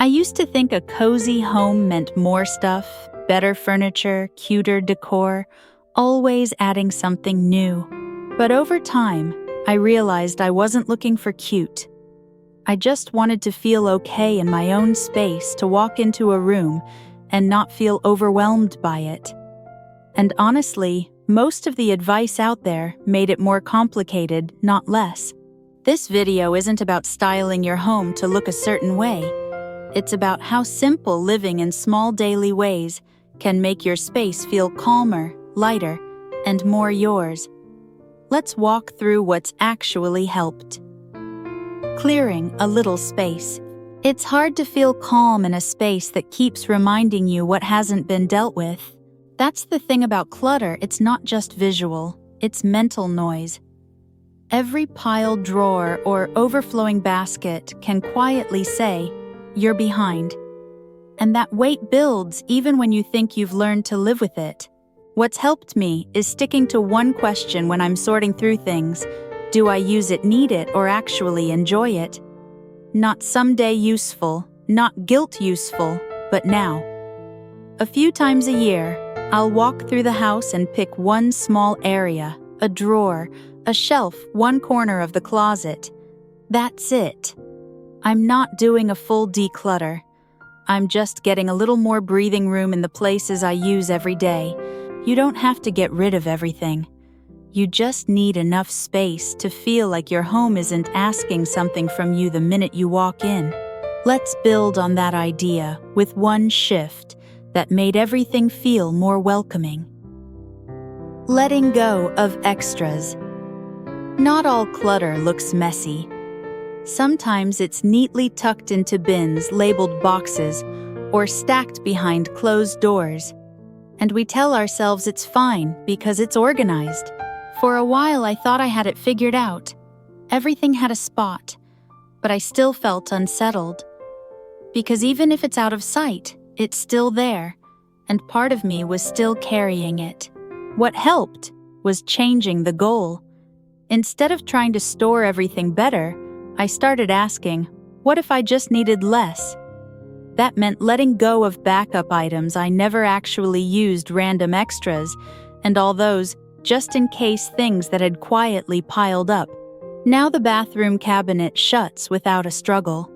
I used to think a cozy home meant more stuff, better furniture, cuter decor, always adding something new. But over time, I realized I wasn't looking for cute. I just wanted to feel okay in my own space, to walk into a room and not feel overwhelmed by it. And honestly, most of the advice out there made it more complicated, not less. This video isn't about styling your home to look a certain way. It's about how simple living in small daily ways can make your space feel calmer, lighter, and more yours. Let's walk through what's actually helped. Clearing a little space. It's hard to feel calm in a space that keeps reminding you what hasn't been dealt with. That's the thing about clutter, it's not just visual, it's mental noise. Every piled drawer or overflowing basket can quietly say, "You're behind." And that weight builds even when you think you've learned to live with it. What's helped me is sticking to one question when I'm sorting through things. Do I use it, need it, or actually enjoy it? Not someday useful, not guilt useful, but now. A few times a year, I'll walk through the house and pick one small area, a drawer, a shelf, one corner of the closet. That's it. I'm not doing a full declutter. I'm just getting a little more breathing room in the places I use every day. You don't have to get rid of everything. You just need enough space to feel like your home isn't asking something from you the minute you walk in. Let's build on that idea with one shift that made everything feel more welcoming. Letting go of extras. Not all clutter looks messy. Sometimes it's neatly tucked into bins labeled boxes or stacked behind closed doors. And we tell ourselves it's fine because it's organized. For a while I thought I had it figured out. Everything had a spot, but I still felt unsettled. Because even if it's out of sight, it's still there, and part of me was still carrying it. What helped was changing the goal. Instead of trying to store everything better, I started asking, what if I just needed less? That meant letting go of backup items I never actually used, random extras, and all those just-in-case things that had quietly piled up. Now the bathroom cabinet shuts without a struggle.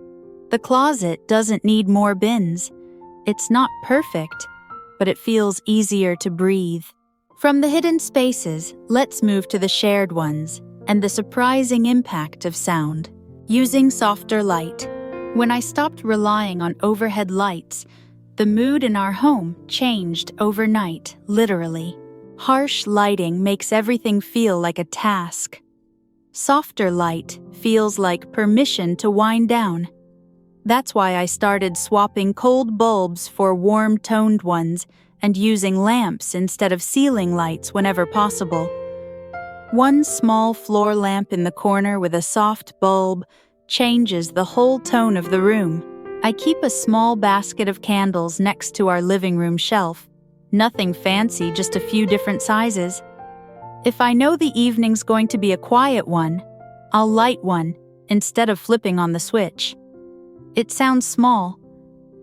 The closet doesn't need more bins. It's not perfect, but it feels easier to breathe. From the hidden spaces, let's move to the shared ones and the surprising impact of sound. Using softer light. When I stopped relying on overhead lights, the mood in our home changed overnight, literally. Harsh lighting makes everything feel like a task. Softer light feels like permission to wind down. That's why I started swapping cold bulbs for warm-toned ones and using lamps instead of ceiling lights whenever possible. One small floor lamp in the corner with a soft bulb changes the whole tone of the room. I keep a small basket of candles next to our living room shelf. Nothing fancy, just a few different sizes. If I know the evening's going to be a quiet one, I'll light one instead of flipping on the switch. It sounds small,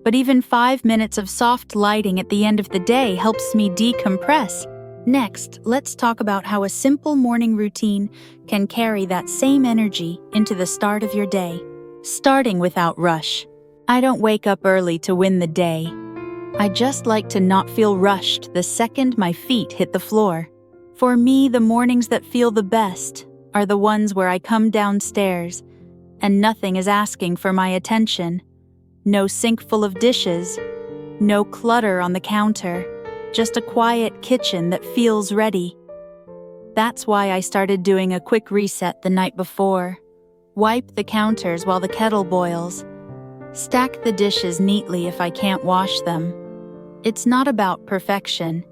but even 5 minutes of soft lighting at the end of the day helps me decompress. Next, let's talk about how a simple morning routine can carry that same energy into the start of your day. Starting without rush. I don't wake up early to win the day. I just like to not feel rushed the second my feet hit the floor. For me, the mornings that feel the best are the ones where I come downstairs and nothing is asking for my attention. No sink full of dishes, no clutter on the counter. Just a quiet kitchen that feels ready. That's why I started doing a quick reset the night before. Wipe the counters while the kettle boils. Stack the dishes neatly if I can't wash them. It's not about perfection.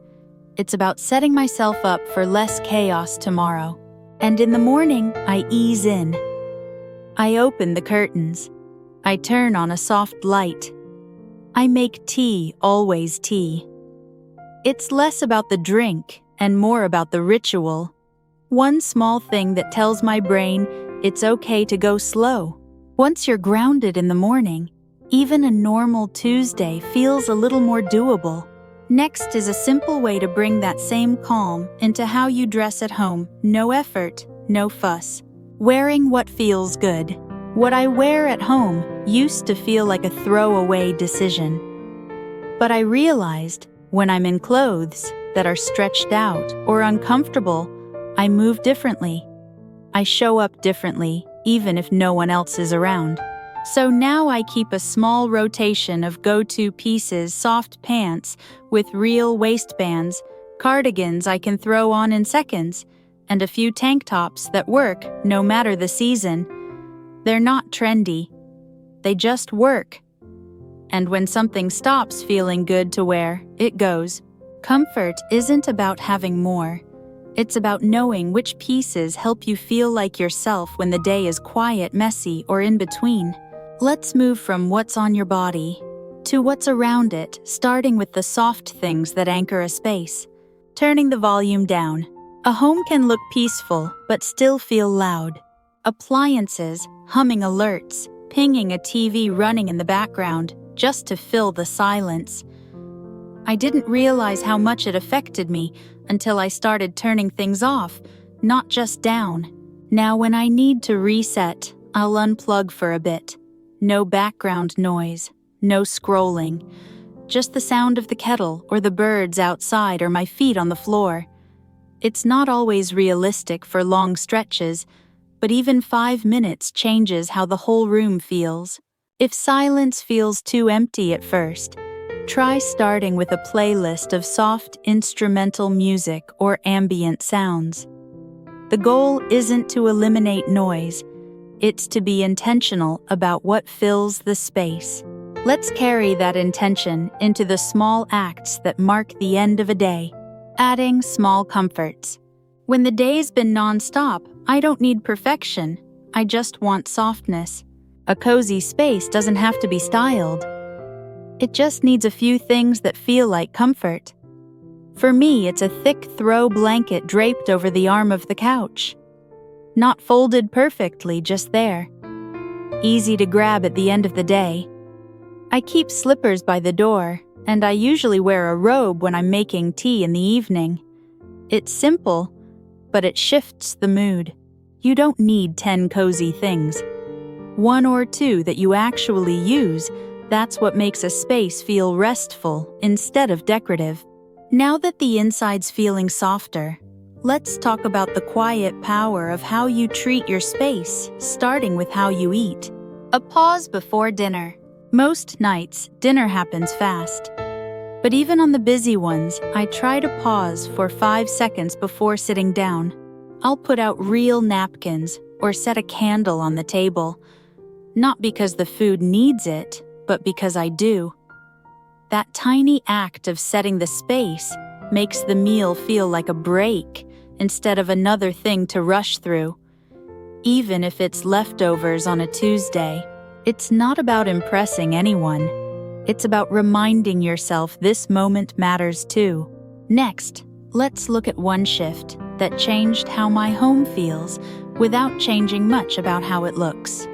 It's about setting myself up for less chaos tomorrow. And in the morning, I ease in. I open the curtains. I turn on a soft light. I make tea, always tea. It's less about the drink and more about the ritual. One small thing that tells my brain it's okay to go slow. Once you're grounded in the morning, Even a normal Tuesday feels a little more doable. Next is a simple way to bring that same calm into how you dress at home. No effort, no fuss. Wearing what feels good. What I wear at home used to feel like a throwaway decision. But I realized when I'm in clothes that are stretched out or uncomfortable, I move differently. I show up differently, even if no one else is around. So now I keep a small rotation of go-to pieces, soft pants with real waistbands, cardigans I can throw on in seconds, and a few tank tops that work no matter the season. They're not trendy. They just work. And when something stops feeling good to wear, it goes. Comfort isn't about having more. It's about knowing which pieces help you feel like yourself when the day is quiet, messy, or in between. Let's move from what's on your body to what's around it, starting with the soft things that anchor a space. Turning the volume down. A home can look peaceful but still feel loud. Appliances, humming alerts, pinging a TV running in the background just to fill the silence. I didn't realize how much it affected me until I started turning things off, not just down. Now when I need to reset, I'll unplug for a bit. No background noise, no scrolling, just the sound of the kettle or the birds outside or my feet on the floor. It's not always realistic for long stretches, but even 5 minutes changes how the whole room feels. If silence feels too empty at first, try starting with a playlist of soft instrumental music or ambient sounds. The goal isn't to eliminate noise. It's to be intentional about what fills the space. Let's carry that intention into the small acts that mark the end of a day. Adding small comforts. When the day's been non-stop, I don't need perfection. I just want softness. A cozy space doesn't have to be styled. It just needs a few things that feel like comfort. For me, it's a thick throw blanket draped over the arm of the couch. Not folded perfectly, just there. Easy to grab at the end of the day. I keep slippers by the door, and I usually wear a robe when I'm making tea in the evening. It's simple, but it shifts the mood. You don't need 10 cozy things. 1 or 2 that you actually use, that's what makes a space feel restful instead of decorative. Now that the inside's feeling softer, let's talk about the quiet power of how you treat your space, starting with how you eat. A pause before dinner. Most nights, dinner happens fast. But even on the busy ones, I try to pause for 5 seconds before sitting down. I'll put out real napkins or set a candle on the table. Not because the food needs it, but because I do. That tiny act of setting the space makes the meal feel like a break instead of another thing to rush through. Even if it's leftovers on a Tuesday, it's not about impressing anyone. It's about reminding yourself this moment matters too. Next, let's look at one shift that changed how my home feels without changing much about how it looks.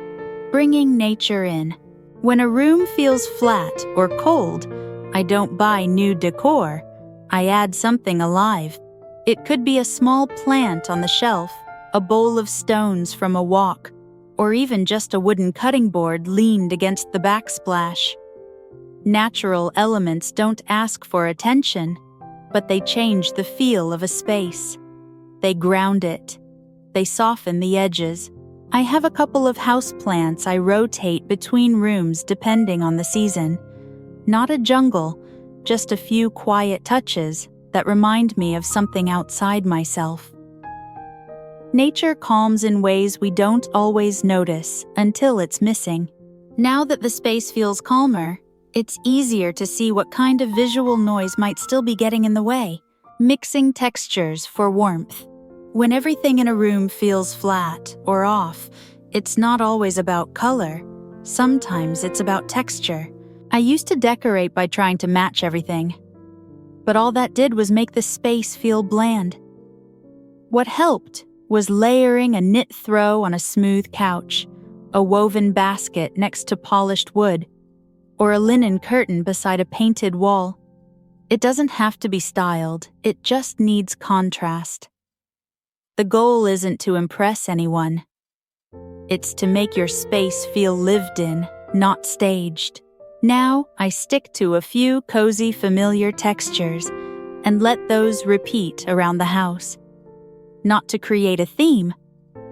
Bringing nature in. When a room feels flat or cold, I don't buy new decor. I add something alive. It could be a small plant on the shelf, a bowl of stones from a walk, or even just a wooden cutting board leaned against the backsplash. Natural elements don't ask for attention, but they change the feel of a space. They ground it. They soften the edges. I have a couple of houseplants I rotate between rooms depending on the season. Not a jungle, just a few quiet touches that remind me of something outside myself. Nature calms in ways we don't always notice until it's missing. Now that the space feels calmer, it's easier to see what kind of visual noise might still be getting in the way. Mixing textures for warmth. When everything in a room feels flat or off, it's not always about color. Sometimes it's about texture. I used to decorate by trying to match everything, but all that did was make the space feel bland. What helped was layering a knit throw on a smooth couch, a woven basket next to polished wood, or a linen curtain beside a painted wall. It doesn't have to be styled, it just needs contrast. The goal isn't to impress anyone. It's to make your space feel lived in, not staged. Now, I stick to a few cozy, familiar textures and let those repeat around the house. Not to create a theme,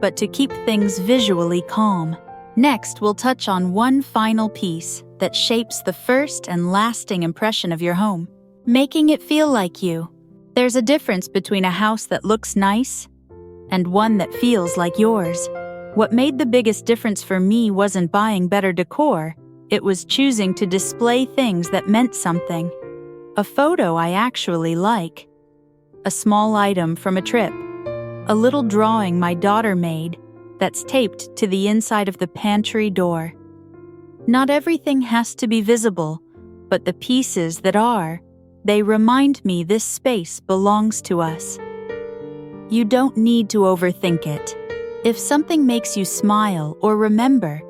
but to keep things visually calm. Next, we'll touch on one final piece that shapes the first and lasting impression of your home, making it feel like you. There's a difference between a house that looks nice and one that feels like yours. What made the biggest difference for me wasn't buying better decor, it was choosing to display things that meant something. A photo I actually like, a small item from a trip, a little drawing my daughter made that's taped to the inside of the pantry door. Not everything has to be visible, but the pieces that are, they remind me this space belongs to us. You don't need to overthink it. If something makes you smile or remember,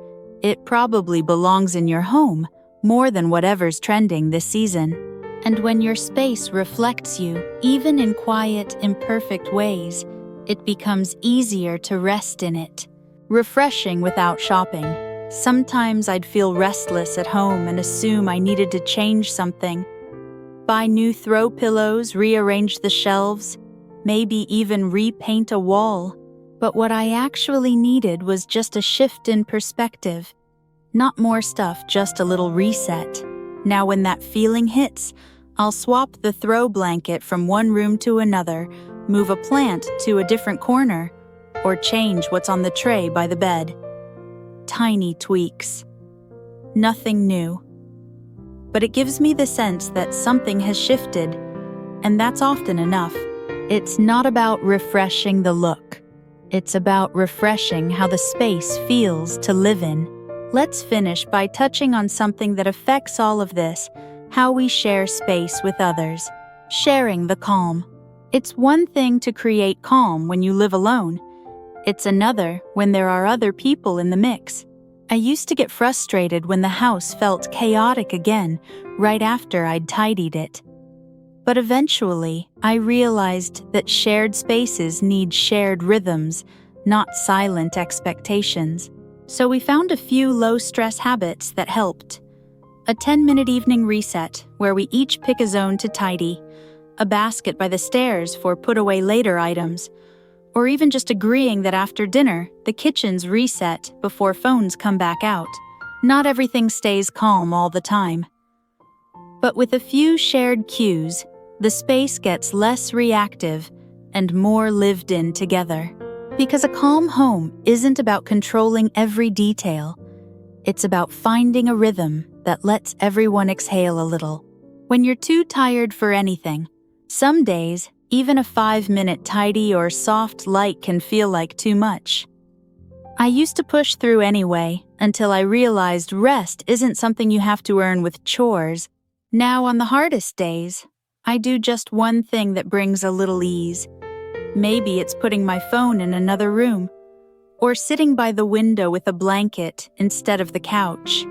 it probably belongs in your home more than whatever's trending this season. And when your space reflects you, even in quiet, imperfect ways, it becomes easier to rest in it. Refreshing without shopping. Sometimes I'd feel restless at home and assume I needed to change something. Buy new throw pillows, rearrange the shelves, maybe even repaint a wall. But what I actually needed was just a shift in perspective. Not more stuff, just a little reset. Now when that feeling hits, I'll swap the throw blanket from one room to another, move a plant to a different corner, or change what's on the tray by the bed. Tiny tweaks. Nothing new. But it gives me the sense that something has shifted, and that's often enough. It's not about refreshing the look. It's about refreshing how the space feels to live in. Let's finish by touching on something that affects all of this, how we share space with others. Sharing the calm. It's one thing to create calm when you live alone. It's another when there are other people in the mix. I used to get frustrated when the house felt chaotic again, right after I'd tidied it. But eventually, I realized that shared spaces need shared rhythms, not silent expectations. So we found a few low-stress habits that helped. A 10-minute evening reset, where we each pick a zone to tidy, a basket by the stairs for put-away-later items, or even just agreeing that after dinner, the kitchen's reset before phones come back out. Not everything stays calm all the time. But with a few shared cues, the space gets less reactive and more lived in together. Because a calm home isn't about controlling every detail. It's about finding a rhythm that lets everyone exhale a little. When you're too tired for anything, some days, even a 5-minute tidy or soft light can feel like too much. I used to push through anyway, until I realized rest isn't something you have to earn with chores. Now on the hardest days, I do just one thing that brings a little ease. Maybe it's putting my phone in another room, or sitting by the window with a blanket instead of the couch,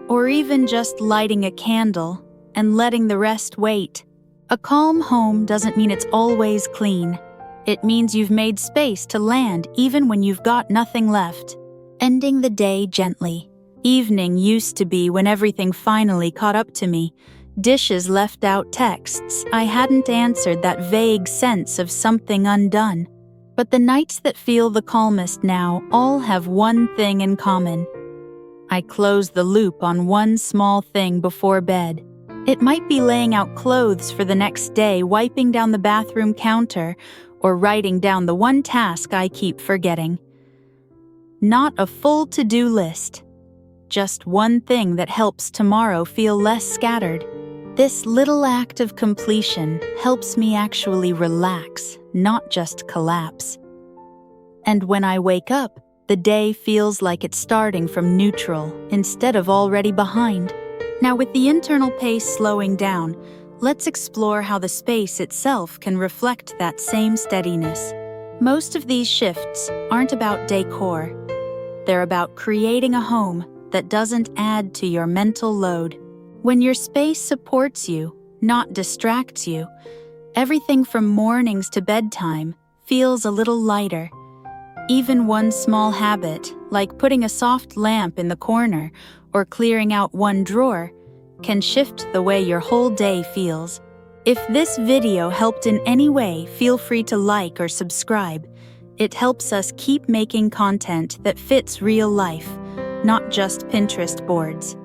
or even just lighting a candle and letting the rest wait. A calm home doesn't mean it's always clean. It means you've made space to land even when you've got nothing left. Ending the day gently. Evening used to be when everything finally caught up to me. Dishes left out, texts I hadn't answered, that vague sense of something undone. But the nights that feel the calmest now all have one thing in common. I close the loop on one small thing before bed. It might be laying out clothes for the next day, wiping down the bathroom counter, or writing down the one task I keep forgetting. Not a full to-do list. Just one thing that helps tomorrow feel less scattered. This little act of completion helps me actually relax, not just collapse. And when I wake up, the day feels like it's starting from neutral instead of already behind. Now, with the internal pace slowing down, let's explore how the space itself can reflect that same steadiness. Most of these shifts aren't about decor. They're about creating a home that doesn't add to your mental load. When your space supports you, not distracts you, everything from mornings to bedtime feels a little lighter. Even one small habit, like putting a soft lamp in the corner or clearing out one drawer, can shift the way your whole day feels. If this video helped in any way, feel free to like or subscribe. It helps us keep making content that fits real life, not just Pinterest boards.